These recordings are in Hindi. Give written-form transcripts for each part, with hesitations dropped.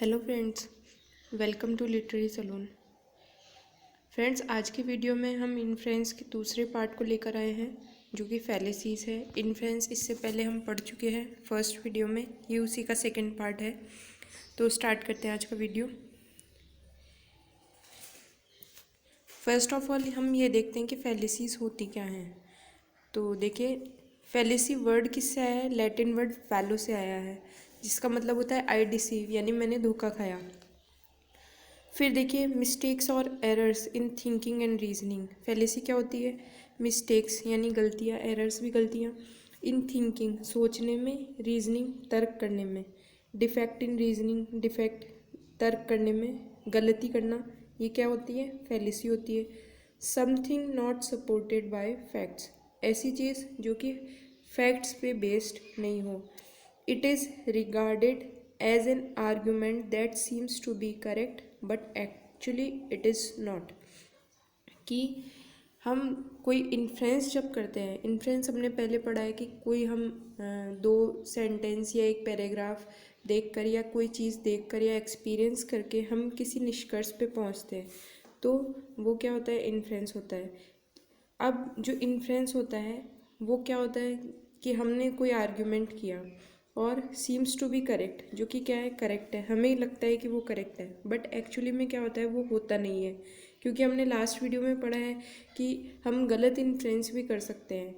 Hello friends, welcome to literary saloon. Friends, आज की वीडियो में हम इन्फ्रेंस के दूसरे पार्ट को लेकर आए हैं जो कि फैलेसीज है। इन्फ्रेंस इससे पहले हम पढ़ चुके हैं फर्स्ट वीडियो में, ये उसी का सेकंड पार्ट है। तो स्टार्ट करते हैं आज का वीडियो। फर्स्ट ऑफ ऑल हम ये देखते हैं कि फैलेसीज होती क्या हैं। तो देखिए, फैलेसी वर्ड किससे आया है? लैटिन वर्ड फैलो से आया है, जिसका मतलब होता है आई डिसीव, यानी मैंने धोखा खाया। फिर देखिए, मिस्टेक्स और errors in thinking and reasoning. Fallacy क्या होती है? मिस्टेक्स यानी गलतियाँ, एरर्स भी गलतियाँ। इन थिंकिंग सोचने में, रीजनिंग तर्क करने में। डिफेक्ट इन रीजनिंग, डिफेक्ट तर्क करने में, गलती करना, ये क्या होती है? फैलेसी होती है। Something not supported by facts, ऐसी चीज़ जो कि फैक्ट्स पे बेस्ड नहीं हो। It is regarded as an argument that seems to be correct but actually it is not. कि हम कोई इन्फ्रेंस जब करते हैं, इन्फ्रेंस हमने पहले पढ़ा है कि कोई हम दो सेंटेंस या एक पैराग्राफ देखकर या कोई चीज़ देखकर या एक्सपीरियंस करके हम किसी निष्कर्ष पे पहुंचते हैं, तो वो क्या होता है? इन्फ्रेंस होता है। अब जो इन्फ्रेंस होता है वो क्या होता है कि हमने कोई आर्ग्यूमेंट किया और सीम्स टू बी करेक्ट, जो कि क्या है? करेक्ट है। हमें लगता है कि वो करेक्ट है, बट एक्चुअली में क्या होता है? वो होता नहीं है। क्योंकि हमने लास्ट वीडियो में पढ़ा है कि हम गलत इन्फ्रेंस भी कर सकते हैं।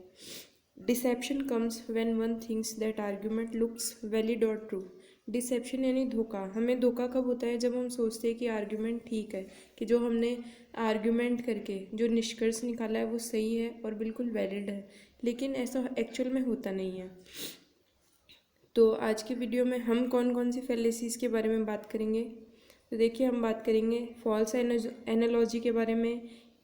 Deception comes when one thinks that argument looks valid और ट्रू। डिसेप्शन यानी धोखा। हमें धोखा कब होता है? जब हम सोचते हैं कि आर्ग्यूमेंट ठीक है, कि जो हमने आर्ग्यूमेंट करके जो निष्कर्ष निकाला है वो सही है और बिल्कुल वैलिड है, लेकिन ऐसा एक्चुअल में होता नहीं है। तो आज की वीडियो में हम कौन कौन सी फैलेसीज़ के बारे में बात करेंगे। तो देखिए, हम बात करेंगे फॉल्स एनालॉजी के बारे में,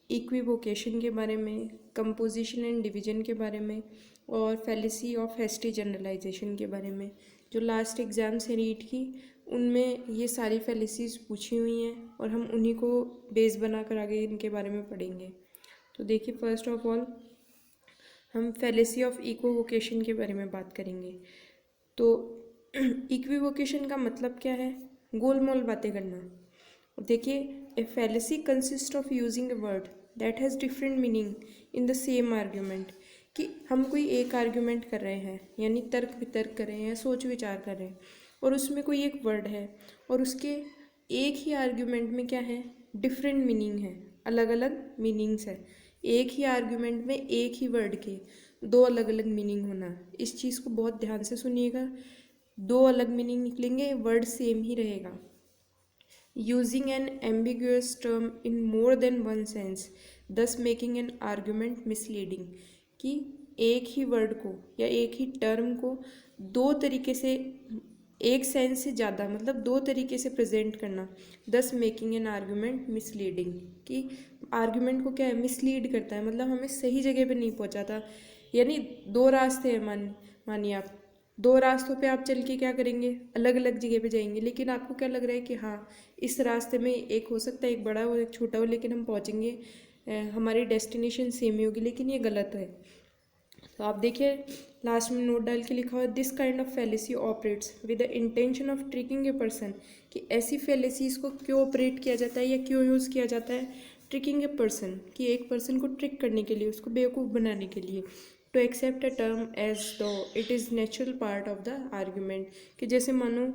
इक्विवोकेशन के बारे में, कंपोजिशन एंड डिवीजन के बारे में, और फैलेसी ऑफ हैस्टी जनरलाइजेशन के बारे में। जो लास्ट एग्ज़ाम से रीड की, उनमें ये सारी फैलेसीज़ पूछी हुई हैं और हम उन्हीं को बेस बनाकर आगे इनके बारे में पढ़ेंगे। तो देखिए, फर्स्ट ऑफ ऑल हम फैलेसी ऑफ इक्विवोकेशन के बारे में बात करेंगे। तो इक्विवोकेशन का मतलब क्या है? गोलमोल बातें करना। देखिए, a fallacy consist of using a word that has different meaning in the same argument. कि हम कोई एक आर्ग्यूमेंट कर रहे हैं, यानी तर्क वितर्क कर रहे हैं, सोच विचार कर रहे हैं, और उसमें कोई एक वर्ड है और उसके एक ही आर्ग्यूमेंट में क्या है? डिफरेंट मीनिंग है, अलग अलग मीनिंग्स है। एक ही आर्ग्यूमेंट में एक ही वर्ड के दो अलग अलग मीनिंग होना, इस चीज़ को बहुत ध्यान से सुनिएगा। दो अलग मीनिंग निकलेंगे, वर्ड सेम ही रहेगा। Using an ambiguous term in more than one sense, thus making an argument misleading. कि एक ही वर्ड को या एक ही टर्म को दो तरीके से, एक सेंस से ज़्यादा, मतलब दो तरीके से प्रेजेंट करना, दस मेकिंग एन आर्ग्यूमेंट मिसलीडिंग। कि आर्ग्यूमेंट को क्या है? मिसलीड करता है, मतलब हमें सही जगह पे नहीं पहुंचाता। यानी दो रास्ते हैं, मानिए आप दो रास्तों पे आप चल के क्या करेंगे? अलग अलग जगह पे जाएंगे, लेकिन आपको क्या लग रहा है कि हाँ, इस रास्ते में एक हो सकता है, एक बड़ा हो एक छोटा हो, लेकिन हम पहुँचेंगे, हमारी डेस्टिनेशन सेम ही होगी, लेकिन ये गलत है। तो आप देखिए, लास्ट में नोट डाल के लिखा हुआ, this kind of fallacy operates with the intention of tricking a person. कि ऐसी फैलेसीज को क्यों ऑपरेट किया जाता है या क्यों यूज़ किया जाता है? ट्रिकिंग ए पर्सन, कि एक पर्सन को ट्रिक करने के लिए, उसको बेवकूफ़ बनाने के लिए। To accept a term as though it is natural part of the argument. कि जैसे मानो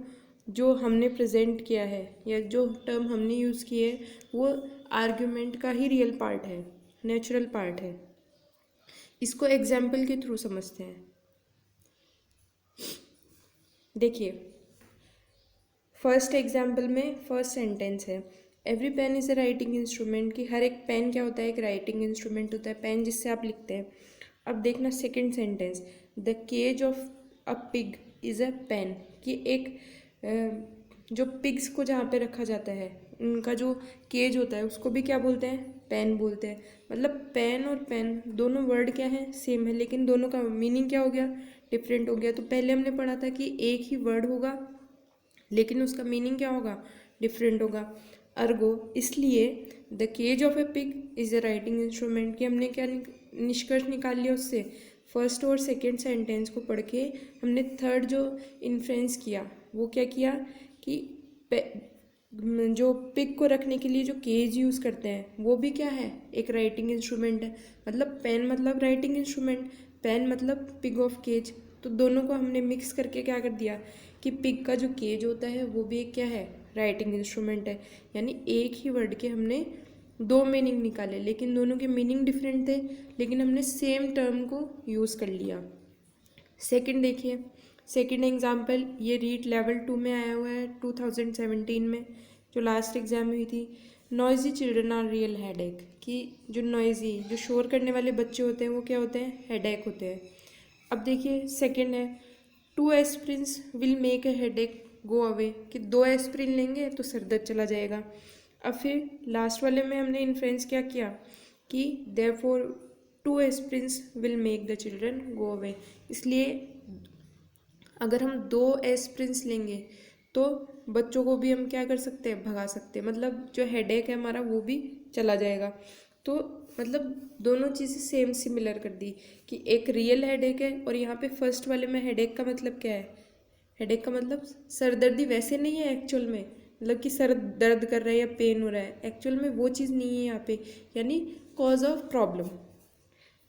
जो हमने प्रेजेंट किया है या जो टर्म हमने यूज़ किए है वो आर्ग्यूमेंट का ही रियल पार्ट है, नेचुरल पार्ट है। इसको एग्जाम्पल के थ्रू समझते हैं। देखिए, फर्स्ट एग्जाम्पल में फर्स्ट सेंटेंस है, every pen is a writing instrument. कि हर एक पेन क्या होता है? एक राइटिंग इंस्ट्रूमेंट होता है, पेन जिससे आप लिखते हैं। अब देखना second sentence, the cage of a pig is a pen. कि एक जो पिग्स को जहाँ पे रखा जाता है, उनका जो केज होता है उसको भी क्या बोलते हैं? पेन बोलते हैं। मतलब पेन और पेन दोनों वर्ड क्या है? सेम है, लेकिन दोनों का मीनिंग क्या हो गया? डिफरेंट हो गया। तो पहले हमने पढ़ा था कि एक ही वर्ड होगा लेकिन उसका मीनिंग क्या होगा? डिफरेंट होगा। अर्गो इसलिए the cage of a pig is a writing instrument. कि हमने क्या निष्कर्ष निकाल लिया उससे? फर्स्ट और सेकंड सेंटेंस को पढ़ के हमने थर्ड जो इन्फ्रेंस किया वो क्या किया? कि जो पिग को रखने के लिए जो केज यूज़ करते हैं वो भी क्या है, एक राइटिंग इंस्ट्रूमेंट है। मतलब पेन मतलब राइटिंग इंस्ट्रूमेंट, पेन मतलब पिग ऑफ केज। तो दोनों को हमने मिक्स करके क्या कर दिया कि पिग का जो केज होता है वो भी एक क्या है, राइटिंग इंस्ट्रूमेंट है। यानी एक ही वर्ड के हमने दो मीनिंग निकाले, लेकिन दोनों के मीनिंग डिफरेंट थे, लेकिन हमने सेम टर्म को यूज़ कर लिया। सेकंड देखिए, सेकंड एग्जांपल ये रीट लेवल 2 में आया हुआ है 2017 में, जो लास्ट एग्जाम हुई थी। Noisy children are real headache, कि जो नॉइजी जो शोर करने वाले बच्चे होते हैं वो क्या होते हैं, हेडेक होते हैं। अब देखिए सेकंड है, 2 aspirins will make a headache go away, कि 2 एस्प्रिन लेंगे तो सर दर्द चला जाएगा। अब फिर लास्ट वाले में हमने इन्फ्रेंस क्या किया कि therefore 2 aspirins will make the children go away, इसलिए अगर हम 2 एस्प्रिन्स लेंगे तो बच्चों को भी हम क्या कर सकते हैं, भगा सकते हैं। मतलब जो हेडेक है हमारा वो भी चला जाएगा। तो मतलब दोनों चीज़ें सेम सिमिलर कर दी कि एक रियल हेडेक है, और यहाँ पे फर्स्ट वाले में हेडेक का मतलब क्या है, हेडेक का मतलब सरदर्दी वैसे नहीं है एक्चुअल में, मतलब कि सर दर्द कर रहा है या पेन हो रहा है, एक्चुअल में वो चीज़ नहीं है यहाँ पे, यानी कॉज ऑफ प्रॉब्लम।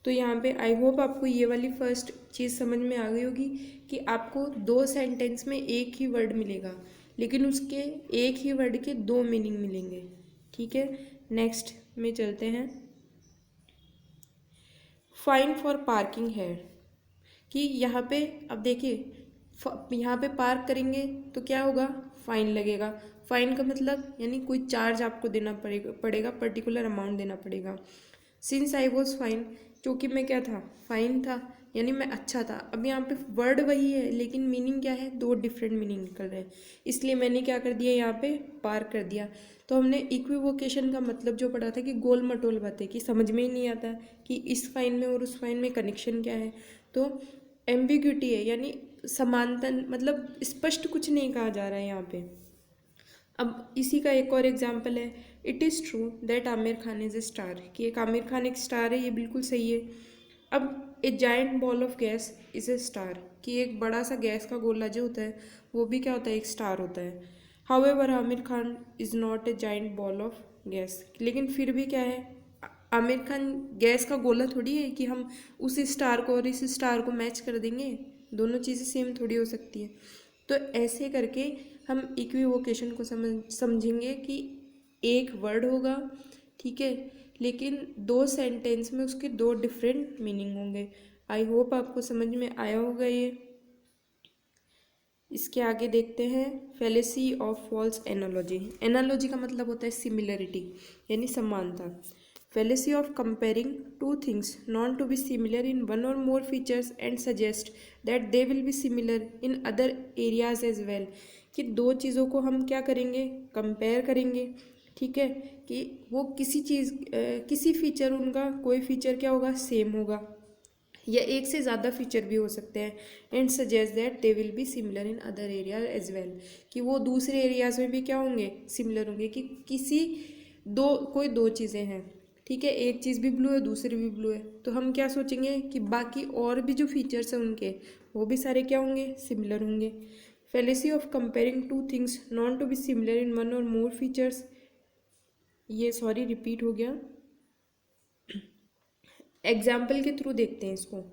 तो यहाँ पे आई होप आपको ये वाली फर्स्ट चीज़ समझ में आ गई होगी कि आपको 2 सेंटेंस में एक ही वर्ड मिलेगा, लेकिन उसके एक ही वर्ड के 2 मीनिंग मिलेंगे। ठीक है, नेक्स्ट में चलते हैं। फाइन फॉर पार्किंग है, कि यहाँ पे अब देखिए यहाँ पे पार्क करेंगे तो क्या होगा, फाइन लगेगा। फाइन का मतलब यानी कोई चार्ज आपको देना पड़ेगा पर्टिकुलर अमाउंट देना पड़ेगा। सिंस आई वॉज फाइन, क्योंकि मैं क्या था, फाइन था, यानी मैं अच्छा था। अब यहाँ पे वर्ड वही है लेकिन मीनिंग क्या है, 2 डिफरेंट मीनिंग निकल रहे हैं, इसलिए मैंने क्या कर दिया, यहाँ पे पार्क कर दिया। तो हमने इक्विवोकेशन का मतलब जो पढ़ा था कि गोल मटोल बातें, कि समझ में ही नहीं आता कि इस फाइन में और उस फाइन में कनेक्शन क्या है। तो एम्बिग्यूटी है, यानी समानता, मतलब स्पष्ट कुछ नहीं कहा जा रहा है यहाँ पे। अब इसी का एक और एग्जाम्पल है, it is true that Aamir Khan is a star, कि एक आमिर खान एक स्टार है, ये बिल्कुल सही है। अब a giant ball of gas is a star, कि एक बड़ा सा गैस का गोला जो होता है वो भी क्या होता है, एक स्टार होता है। However Aamir Khan is not a giant ball of gas, लेकिन फिर भी क्या है, आमिर खान गैस का गोला थोड़ी है कि हम उस स्टार को और इस स्टार को मैच कर देंगे, दोनों चीज़ें सेम थोड़ी हो सकती है। तो ऐसे करके हम इक्विवोकेशन को समझेंगे कि एक वर्ड होगा, ठीक है, लेकिन 2 सेंटेंस में उसके 2 डिफरेंट मीनिंग होंगे। आई होप आपको समझ में आया होगा ये। इसके आगे देखते हैं fallacy of false analogy. Analogy का मतलब होता है सिमिलरिटी, यानी समानता। Fallacy of comparing two things known to be similar in one or more features and suggest that they will be similar in other areas as well, कि 2 चीज़ों को हम क्या करेंगे, कंपेयर करेंगे, ठीक है, कि वो किसी चीज़ किसी फीचर, उनका कोई फीचर क्या होगा, सेम होगा, या एक से ज़्यादा फीचर भी हो सकते हैं। And suggest that they will be similar in other area as well, कि वो दूसरे एरियाज में भी क्या होंगे, सिमिलर होंगे। कि किसी कोई 2 चीज़ें हैं, ठीक है, एक चीज़ भी ब्लू है दूसरी भी ब्लू है, तो हम क्या सोचेंगे कि बाकी और भी जो फीचर्स हैं उनके वो भी सारे क्या होंगे, सिमिलर होंगे। Fallacy of comparing two things known to be similar in one or more features, ये सॉरी रिपीट हो गया। एग्जाम्पल के थ्रू देखते हैं इसको।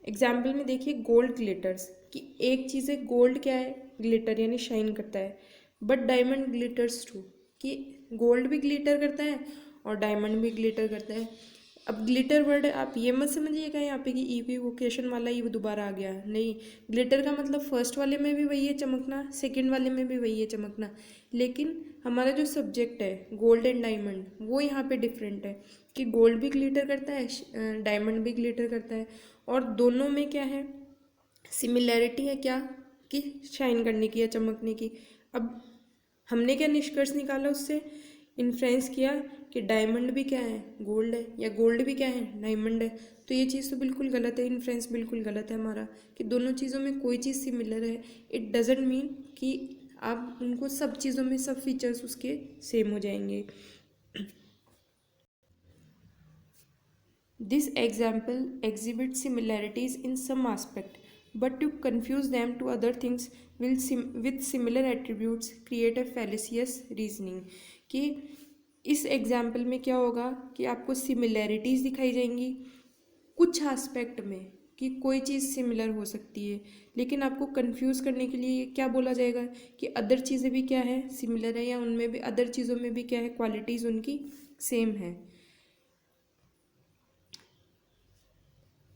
एग्जाम्पल में देखिए गोल्ड ग्लिटर्स, कि एक चीज़ है गोल्ड क्या है, ग्लिटर यानी शाइन करता है, बट डायमंड ग्लिटर्स टू, कि गोल्ड भी ग्लिटर करता है और डायमंड भी ग्लिटर करता है। अब ग्लिटर वर्ड आप ये मत समझिएगा यहाँ पे कि इक्विवोकेशन वाला ही दोबारा आ गया, नहीं। ग्लिटर का मतलब फर्स्ट वाले में भी वही है चमकना, सेकंड वाले में भी वही है चमकना, लेकिन हमारा जो सब्जेक्ट है गोल्ड एंड डायमंड वो यहाँ पे डिफरेंट है, कि गोल्ड भी ग्लिटर करता है डायमंड भी ग्लिटर करता है, और दोनों में क्या है, सिमिलैरिटी है, क्या कि शाइन करने की या चमकने की। अब हमने क्या निष्कर्ष निकाला उससे, इन्फ्रेंस किया कि डायमंड भी क्या है, गोल्ड है, या गोल्ड भी क्या है, डायमंड है। तो ये चीज़ तो बिल्कुल गलत है, इन्फ्रेंस बिल्कुल गलत है हमारा, कि दोनों चीज़ों में कोई चीज़ सिमिलर है। इट डजेंट मीन कि आप उनको सब चीज़ों में सब फीचर्स उसके सेम हो जाएंगे। This example exhibits similarities in some aspect but to confuse them to other things with similar attributes create a fallacious reasoning। कि इस एग्जाम्पल में क्या होगा कि आपको सिमिलैरिटीज़ दिखाई जाएंगी कुछ एस्पेक्ट में, कि कोई चीज़ सिमिलर हो सकती है, लेकिन आपको कंफ्यूज करने के लिए क्या बोला जाएगा कि अदर चीज़ें भी क्या है, सिमिलर है, या उनमें भी अदर चीज़ों में भी क्या है, क्वालिटीज़ उनकी सेम है।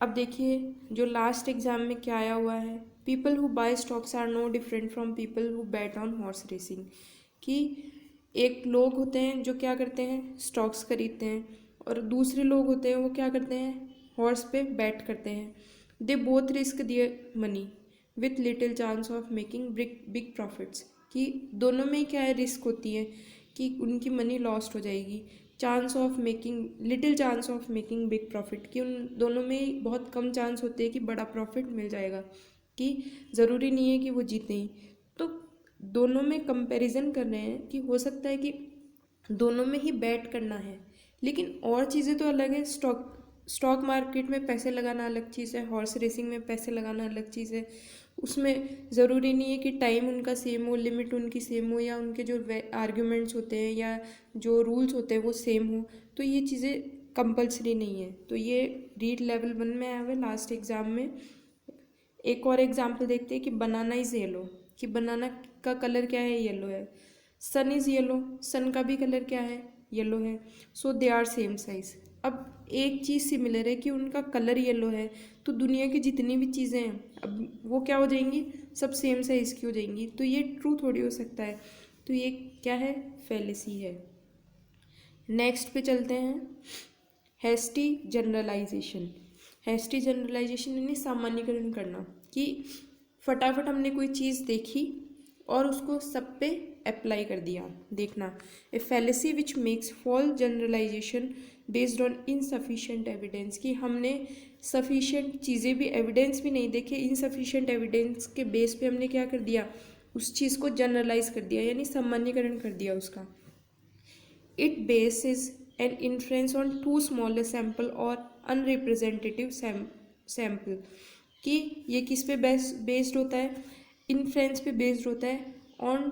अब देखिए जो लास्ट एग्जाम में क्या आया हुआ है, people who buy stocks are no different from people who bet on horse racing. कि एक लोग होते हैं जो क्या करते हैं, स्टॉक्स खरीदते हैं, और दूसरे लोग होते हैं वो क्या करते हैं, हॉर्स पे बैट करते हैं। They both risk their money with little chance of making big profits. कि दोनों में क्या है, रिस्क होती है कि उनकी मनी लॉस्ट हो जाएगी, chance of making little chance of making big profit, कि उन दोनों में बहुत कम चांस होते हैं कि बड़ा प्रॉफिट मिल जाएगा, कि ज़रूरी नहीं है कि वो जीतें ही। तो दोनों में कंपैरिजन कर रहे हैं कि हो सकता है कि दोनों में ही बैट करना है, लेकिन और चीज़ें तो अलग है। स्टॉक मार्केट में पैसे लगाना अलग चीज़ है, हॉर्स रेसिंग में पैसे लगाना अलग चीज़ है। उसमें ज़रूरी नहीं है कि टाइम उनका सेम हो, लिमिट उनकी सेम हो, या उनके जो आर्ग्यूमेंट्स होते हैं या जो रूल्स होते हैं वो सेम हो। तो ये चीज़ें कंपलसरी नहीं है। तो ये रीड लेवल 1 में आया हुआ है लास्ट एग्ज़ाम में। एक और एग्जाम्पल देखते हैं कि बनाना इज़ येलो। कि बनाना का कलर क्या है, येलो है। सन इज़ येलो, सन का भी कलर क्या है, येलो है। सो दे आर सेम साइज। अब एक चीज़ सिमिलर है कि उनका कलर येलो है, तो दुनिया की जितनी भी चीज़ें हैं अब वो क्या हो जाएंगी, सब सेम साइज़ की हो जाएंगी। तो ये ट्रू थोड़ी हो सकता है। तो ये क्या है, फैलेसी है। नेक्स्ट पे चलते हैं, हैस्टी जनरलाइजेशन। हैस्टी जनरलाइजेशन यानी सामान्यकरण करना। कि फटाफट हमने कोई चीज़ देखी और उसको सब पे अप्लाई कर दिया। देखना, a fallacy which makes fall generalization based on insufficient evidence. कि हमने सफिशिएंट चीज़ें भी, एविडेंस भी नहीं देखे, इनसफिशिएंट एविडेंस के बेस पे हमने क्या कर दिया, उस चीज़ को जनरलाइज कर दिया, यानी सामान्यकरण कर दिया उसका। It bases an inference on too small a sample or unrepresentative sample। कि ये किस पे बेस्ड होता है, इन्फ्रेंस पे बेस्ड होता है, on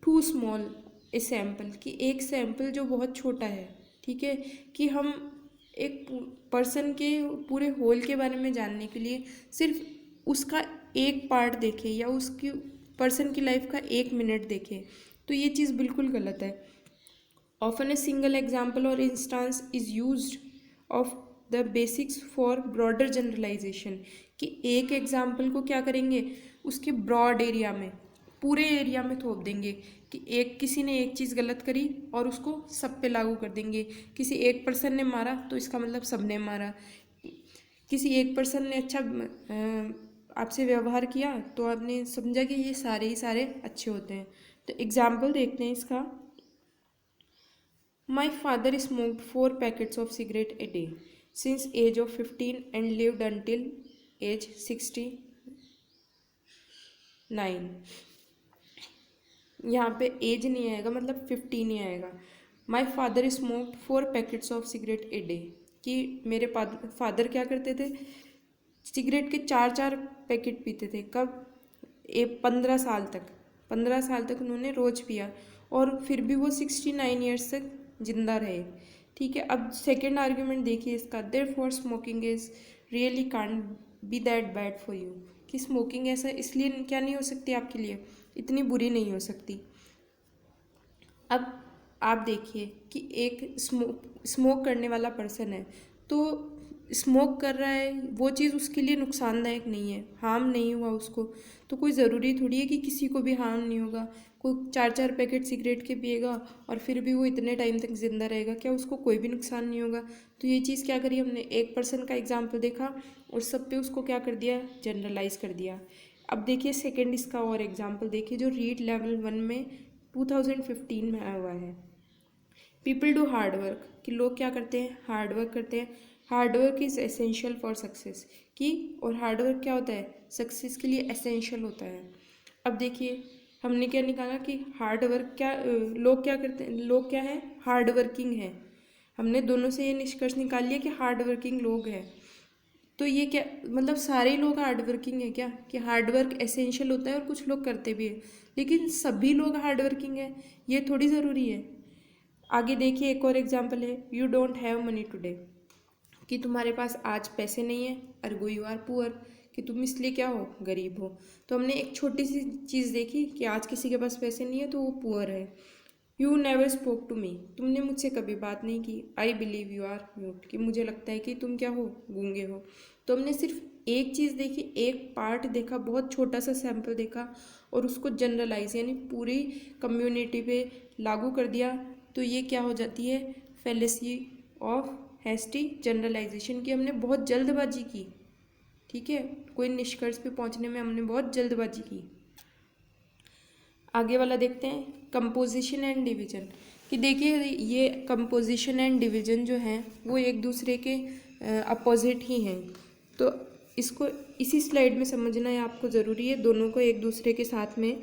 too small a sample. कि एक सैम्पल जो बहुत छोटा है, ठीक है, कि हम एक पर्सन के पूरे होल के बारे में जानने के लिए सिर्फ उसका एक पार्ट देखें या उसकी पर्सन की लाइफ का 1 मिनट देखें, तो ये चीज़ बिल्कुल गलत है। Often a single example or instance is used of the basics for broader generalization। कि एक एग्जाम्पल को क्या करेंगे, उसके ब्रॉड एरिया में, पूरे एरिया में थोप देंगे। कि एक किसी ने एक चीज़ गलत करी और उसको सब पे लागू कर देंगे। किसी एक पर्सन ने मारा तो इसका मतलब सब ने मारा। किसी एक पर्सन ने अच्छा आपसे व्यवहार किया तो आपने समझा कि ये सारे ही सारे अच्छे होते हैं। तो एग्जाम्पल देखते हैं इसका। My father smoked 4 packets of cigarette a day since age of 15 and lived until age 69। यहाँ पे एज नहीं आएगा, मतलब 15 ही आएगा। My father smoked 4 packets of cigarette a day. कि मेरे फादर क्या करते थे, सिगरेट के 4 पैकेट पीते थे। कब, 15 साल तक उन्होंने रोज़ पिया, और फिर भी वो 69 ईयर्स तक जिंदा रहे। ठीक है, अब सेकेंड आर्ग्यूमेंट देखिए इसका। Therefore smoking is really can't be that bad for you. कि स्मोकिंग ऐसा इसलिए क्या नहीं हो सकती आपके लिए, इतनी बुरी नहीं हो सकती। अब आप देखिए कि एक स्मोक करने वाला पर्सन है, तो स्मोक कर रहा है, वो चीज़ उसके लिए नुकसानदायक नहीं है, हार्म नहीं हुआ उसको, तो कोई ज़रूरी थोड़ी है कि किसी को भी हार्म नहीं होगा। कोई 4 पैकेट सिगरेट के पिएगा और फिर भी वो इतने टाइम तक ज़िंदा रहेगा, क्या उसको कोई भी नुकसान नहीं होगा। तो ये चीज़ क्या करी हमने, एक पर्सन का एग्जाम्पल देखा और सब पे उसको क्या कर दिया, जनरलाइज कर दिया। अब देखिए सेकेंड इसका और एग्जाम्पल देखिए जो रीड लेवल 1 में 2015 में आया हुआ है। People do hard work. कि लोग क्या करते हैं, हार्ड वर्क करते हैं। Hard work is essential for success. कि और हार्ड वर्क क्या होता है, सक्सेस के लिए एसेंशियल होता है। अब देखिए हमने क्या निकाला कि हार्ड वर्क क्या, लोग क्या करते हैं, लोग क्या है, हार्ड वर्किंग है। हमने दोनों से ये निष्कर्ष निकाल लिया कि हार्ड वर्किंग लोग हैं। तो ये क्या मतलब सारे ही लोग हार्ड वर्किंग है क्या, कि हार्ड वर्क एसेंशियल होता है और कुछ लोग करते भी है, लेकिन सभी लोग हार्ड वर्किंग है ये थोड़ी ज़रूरी है। आगे देखिए एक और एग्जांपल है, you don't have money today, कि तुम्हारे पास आज पैसे नहीं है, अर्गो यू आर पुअर, कि तुम इसलिए क्या हो, गरीब हो। तो हमने एक छोटी सी चीज़ देखी कि आज किसी के पास पैसे नहीं है तो वो पुअर है। You never spoke to me, तुमने मुझसे कभी बात नहीं की। I believe you are mute, कि मुझे लगता है कि तुम क्या हो, गूंगे हो। तो हमने सिर्फ एक चीज़ देखी, एक पार्ट देखा, बहुत छोटा सा सैंपल देखा और उसको जनरलाइज यानी पूरी कम्युनिटी पे लागू कर दिया। तो ये क्या हो जाती है, फेलेसी ऑफ हैस्टी जनरलाइजेशन, की हमने बहुत जल्दबाजी की। ठीक है, कोई निष्कर्ष पे पहुंचने में हमने बहुत जल्दबाजी की। आगे वाला देखते हैं, कंपोजिशन एंड डिवीजन, कि देखिए ये कंपोजिशन एंड डिवीजन जो हैं वो एक दूसरे के अपोजिट ही हैं। तो इसको इसी स्लाइड में समझना है आपको ज़रूरी है, दोनों को एक दूसरे के साथ में।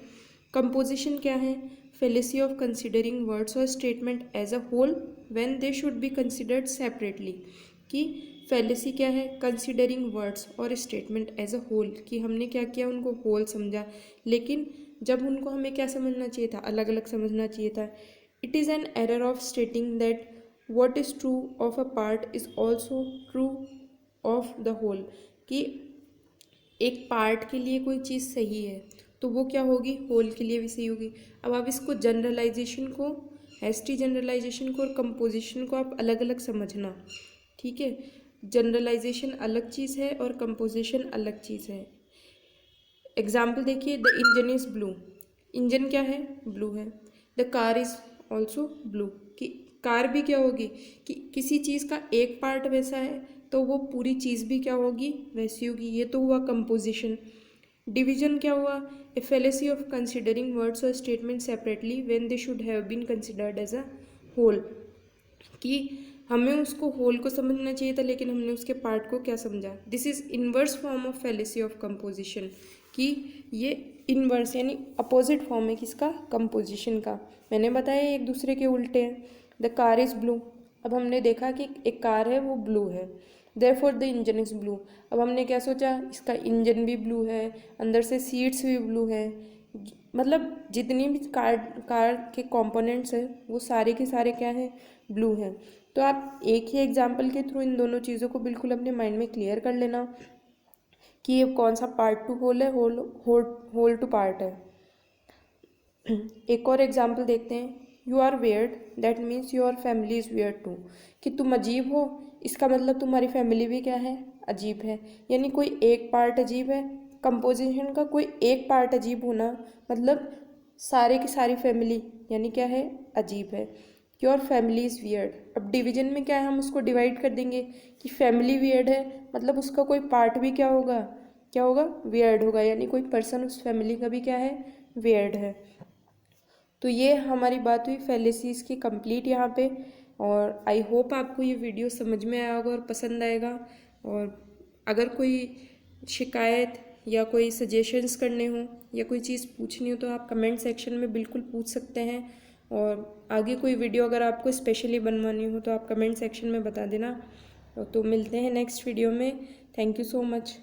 कंपोजिशन क्या है, फेलेसी ऑफ कंसिडरिंग वर्ड्स और statement as a whole when they should be considered separately, कि फेलेसी क्या है, कंसिडरिंग वर्ड्स और स्टेटमेंट एज अ होल, कि हमने क्या किया, उनको होल समझा, लेकिन जब उनको हमें क्या समझना चाहिए था, अलग अलग समझना चाहिए था। It is an error of stating that what is true of a part is also true of the whole, कि एक पार्ट के लिए कोई चीज़ सही है तो वो क्या होगी, होल के लिए भी सही होगी। अब आप इसको जनरलाइजेशन को, हैस्टी जनरलाइजेशन को और कंपोजिशन को आप अलग अलग समझना। ठीक है, जनरलाइजेशन अलग चीज़ है और कंपोजिशन अलग चीज़ है। एग्जाम्पल देखिए, the engine is blue, engine क्या है, ब्लू है। The car is also blue, कि कार भी क्या होगी, कि किसी चीज़ का एक पार्ट वैसा है तो वो पूरी चीज़ भी क्या होगी, वैसी होगी। ये तो हुआ कंपोजिशन। डिवीजन क्या हुआ, a fallacy of considering words और statement separately when they should have been considered as a whole, कि हमें उसको होल को समझना चाहिए था लेकिन हमने उसके पार्ट को क्या समझा। This is inverse form of fallacy of composition, कि ये इनवर्स यानी अपोजिट फॉर्म है किसका, कंपोजिशन का। मैंने बताया एक दूसरे के उल्टे हैं। द कार इज़ ब्लू, अब हमने देखा कि एक कार है वो ब्लू है, therefore the engine is blue. अब हमने क्या सोचा, इसका इंजन भी ब्लू है, अंदर से सीट्स भी ब्लू है, मतलब जितनी भी कार के कंपोनेंट्स हैं वो सारे के सारे क्या हैं, ब्लू हैं। तो आप एक ही एग्जाम्पल के थ्रू इन दोनों चीज़ों को बिल्कुल अपने माइंड में क्लियर कर लेना कि ये कौन सा पार्ट टू होल है, होल टू पार्ट है। एक और एग्जाम्पल देखते हैं, you are weird that means your family is weird too, कि तुम अजीब हो इसका मतलब तुम्हारी फैमिली भी क्या है, अजीब है। यानी कोई एक पार्ट अजीब है, कंपोजिशन का कोई एक पार्ट अजीब होना मतलब सारे की सारी फैमिली यानी क्या है, अजीब है। योर फैमिली इज़ वियर्ड, अब डिवीजन में क्या है, हम उसको डिवाइड कर देंगे कि फैमिली वियर्ड है मतलब उसका कोई पार्ट भी क्या होगा, क्या होगा, वियर्ड होगा, यानी कोई पर्सन उस फैमिली का भी क्या है, वियर्ड है। तो ये हमारी बात हुई फेलेसीज़ की कंप्लीट यहाँ पे। और आई होप आपको ये वीडियो समझ में आया होगा और पसंद आएगा। और अगर कोई शिकायत या कोई सजेशंस करने हो या कोई चीज़ पूछनी हो तो आप कमेंट सेक्शन में बिल्कुल पूछ सकते हैं। और आगे कोई वीडियो अगर आपको स्पेशली बनवानी हो तो आप कमेंट सेक्शन में बता देना। तो मिलते हैं नेक्स्ट वीडियो में। Thank you so much.